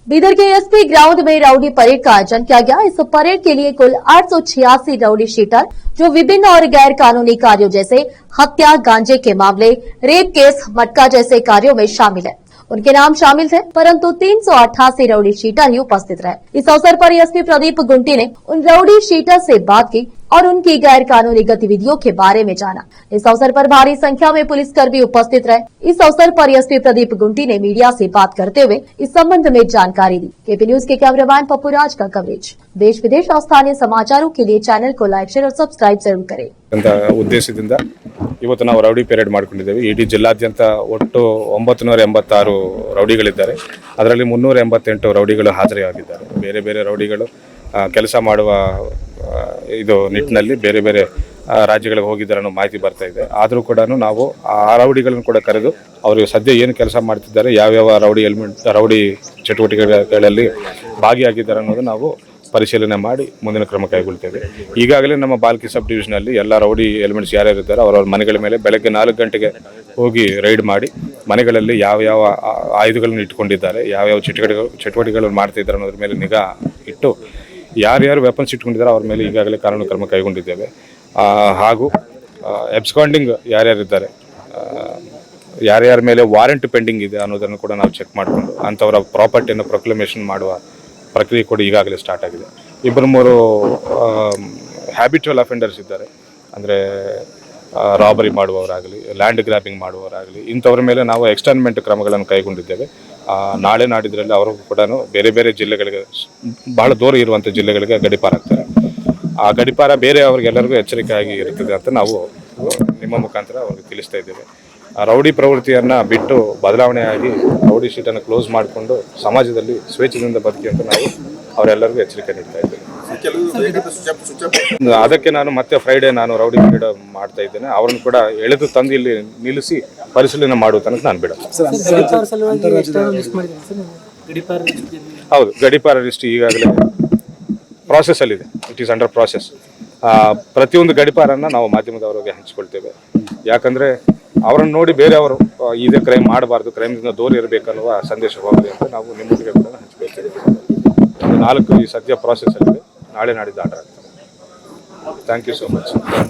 बीदर के SP ground में rowdy parade का आयोजन किया गया। इस परेड के लिए कुल 886 राउडी शीटर जो विभिन्न और गैर कानूनी कार्यों जैसे हत्या, गांजे के मामले, रेप केस, मटका जैसे कार्यों में शामिल है, उनके नाम शामिल थे, परंतु 388 राउडी शीटर ही उपस्थित रहे। इस अवसर पर एसपी प्रदीप गुंटी ने उन राउडी शीटर से बात की और उनकी गैर कानूनी गतिविधियों के बारे में जाना। इस अवसर पर भारी संख्या में पुलिसकर्मी उपस्थित रहे। इस अवसर पर एसपी प्रदीप गुंटी ने मीडिया से बात करते हुए इस संबंध में जानकारी दी। केपी न्यूज के कैमरामैन पप्पू राज का कवरेज। देश विदेश और स्थानीय समाचारों के लिए चैनल को लाइक, शेयर और सब्सक्राइब जरूर करें। ಉದ್ದೇಶದಿಂದ ಇವತ್ತು ನಾವು ರೌಡಿ ಪೆರೇಡ್ ಮಾಡಿಕೊಂಡಿದ್ದೇವೆ। ಇಡೀ ಜಿಲ್ಲಾದ್ಯಂತ ಒಟ್ಟು 986 ರೌಡಿಗಳಿದ್ದಾರೆ। ಅದರಲ್ಲಿ 388 ರೌಡಿಗಳು ಹಾಜರಿಯಾಗಿದ್ದಾರೆ। ಬೇರೆ ಬೇರೆ ರೌಡಿಗಳು ಕೆಲಸ ಮಾಡುವ ಇದು ನಿಟ್ಟಿನಲ್ಲಿ ಬೇರೆ ಬೇರೆ ರಾಜ್ಯಗಳಿಗೆ ಹೋಗಿದ್ದಾರೆ ಅನ್ನೋ ಮಾಹಿತಿ ಬರ್ತಾ ಇದೆ। ಆದರೂ ಕೂಡ ನಾವು ಆ ರೌಡಿಗಳನ್ನು ಕೂಡ ಕರೆದು ಅವರು ಸದ್ಯ ಏನು ಕೆಲಸ ಮಾಡ್ತಿದ್ದಾರೆ, ಯಾವ್ಯಾವ ರೌಡಿ ಚಟುವಟಿಕೆಗಳಲ್ಲಿ ಭಾಗಿಯಾಗಿದ್ದಾರೆ ಅನ್ನೋದು ನಾವು ಪರಿಶೀಲನೆ ಮಾಡಿ ಮುಂದಿನ ಕ್ರಮ ಕೈಗೊಳ್ತೇವೆ। ಈಗಾಗಲೇ ನಮ್ಮ ಬಾಲ್ಕಿ ಸಬ್ ಡಿವಿಷನಲ್ಲಿ ಎಲ್ಲ ರೌಡಿ ಎಲಿಮೆಂಟ್ಸ್ ಯಾರ್ಯಾರು ಇದ್ದಾರೆ ಅವರವ್ರ ಮನೆಗಳ ಮೇಲೆ ಬೆಳಗ್ಗೆ 4 ಗಂಟೆಗೆ ಹೋಗಿ ರೈಡ್ ಮಾಡಿ ಮನೆಗಳಲ್ಲಿ ಯಾವ ಆಯುಧಗಳನ್ನು ಇಟ್ಕೊಂಡಿದ್ದಾರೆ, ಯಾವ್ಯಾವ ಚಟುವಟಿಕೆಗಳನ್ನು ಮಾಡ್ತಾ ಇದ್ದಾರೆ ಅನ್ನೋದ್ರ ಮೇಲೆ ನಿಗಾ ಇಟ್ಟು ಯಾರ್ಯಾರು ವೆಪನ್ಸ್ ಇಟ್ಕೊಂಡಿದ್ದಾರೆ ಅವ್ರ ಮೇಲೆ ಈಗಾಗಲೇ ಕಾನೂನು ಕ್ರಮ ಕೈಗೊಂಡಿದ್ದೇವೆ। ಹಾಗೂ ಎಬ್ಸ್ಕಾಂಡಿಂಗ್ ಯಾರ್ಯಾರಿದ್ದಾರೆ, ಯಾರ್ಯಾರ ಮೇಲೆ ವಾರೆಂಟ್ ಪೆಂಡಿಂಗ್ ಇದೆ ಅನ್ನೋದನ್ನು ಕೂಡ ನಾವು ಚೆಕ್ ಮಾಡಿಕೊಂಡು ಅಂಥವರ ಪ್ರಾಪರ್ಟಿಯನ್ನು ಪ್ರೊಕ್ಲಮೇಷನ್ ಮಾಡುವ ಪ್ರಕ್ರಿಯೆ ಕೂಡ ಈಗಾಗಲೇ ಸ್ಟಾರ್ಟ್ ಆಗಿದೆ। 2-3 ಹ್ಯಾಬಿಚುವಲ್ ಅಫೆಂಡರ್ಸ್ ಇದ್ದಾರೆ, ಅಂದರೆ ರಾಬರಿ ಮಾಡುವವರಾಗಲಿ, ಲ್ಯಾಂಡ್ ಗ್ರ್ಯಾಬಿಂಗ್ ಮಾಡುವವರಾಗಲಿ, ಇಂಥವ್ರ ಮೇಲೆ ನಾವು ಎಕ್ಸ್ಟರ್ನ್ಮೆಂಟ್ ಕ್ರಮಗಳನ್ನು ಕೈಗೊಂಡಿದ್ದೇವೆ। ನಾಳೆ ನಾಡಿದ್ರಲ್ಲಿ ಅವರು ಕೂಡ ಬೇರೆ ಬೇರೆ ಜಿಲ್ಲೆಗಳಿಗೆ, ಬಹಳ ದೂರ ಇರುವಂಥ ಜಿಲ್ಲೆಗಳಿಗೆ ಗಡಿಪಾರಾಗ್ತಾರೆ। ಆ ಗಡಿಪಾರ ಬೇರೆ ಅವ್ರಿಗೆಲ್ಲರಿಗೂ ಎಚ್ಚರಿಕೆಯಾಗಿ ಇರ್ತದೆ ಅಂತ ನಾವು ನಿಮ್ಮ ಮುಖಾಂತರ ಅವ್ರಿಗೆ ತಿಳಿಸ್ತಾ ಇದ್ದೇವೆ। ರೌಡಿ ಪ್ರವೃತ್ತಿಯನ್ನು ಬಿಟ್ಟು ಬದಲಾವಣೆಯಾಗಿ ರೌಡಿ ಶೀಟನ್ನು ಕ್ಲೋಸ್ ಮಾಡಿಕೊಂಡು ಸಮಾಜದಲ್ಲಿ ಸ್ವೇಚ್ಛೆಯಿಂದ ಬದುಕಿ ಅಂತ ನಾವು ಅವರೆಲ್ಲರಿಗೂ ಎಚ್ಚರಿಕೆ ನೀಡ್ತಾ ಇದ್ದೇವೆ। ಅದಕ್ಕೆ ನಾನು ಮತ್ತೆ ಫ್ರೈಡೇ ನಾನು ರೌಡಿ ಪೀರಿಯಡ್ ಮಾಡ್ತಾ ಇದ್ದೇನೆ। ಅವರನ್ನು ಕೂಡ ಎಳೆದು ತಂದು ಇಲ್ಲಿ ನಿಲ್ಲಿಸಿ ಪರಿಶೀಲನೆ ಮಾಡುವ ತನಕ ನಾನು ಬಿಡಲ್ಲ। ಹೌದು, ಗಡಿಪಾರ ಲಿಸ್ಟ್ ಈಗಾಗಲೇ ಪ್ರಾಸೆಸ್ ಅಲ್ಲಿದೆ, ಇಟ್ ಈಸ್ ಅಂಡರ್ ಪ್ರಾಸೆಸ್। ಪ್ರತಿಯೊಂದು ಗಡಿಪಾರನ್ನು ನಾವು ಮಾಧ್ಯಮದವರಿಗೆ ಹಂಚಿಕೊಳ್ತೇವೆ। ಯಾಕಂದರೆ ಅವರನ್ನು ನೋಡಿ ಬೇರೆಯವರು ಇದೇ ಕ್ರೈಮ್ ಮಾಡಬಾರ್ದು, ಕ್ರೈಮ್ದಿಂದ ದೂರ ಇರಬೇಕನ್ನುವ ಸಂದೇಶ ಹೋಗಲಿ ಅಂತ ನಾವು ನಿಮ್ಮೊಂದಿಗೆ ಕೂಡ ಹಂಚ್ಕೊಳ್ತೇವೆ। 4 ಈ ಸದ್ಯ ಪ್ರಾಸೆಸ್ ಅಲ್ಲಿದೆ, ನಾಳೆ ನಾಡಿದ್ದು ಆರ್ಡರ್ ಆಗ್ತದೆ। Thank you so much.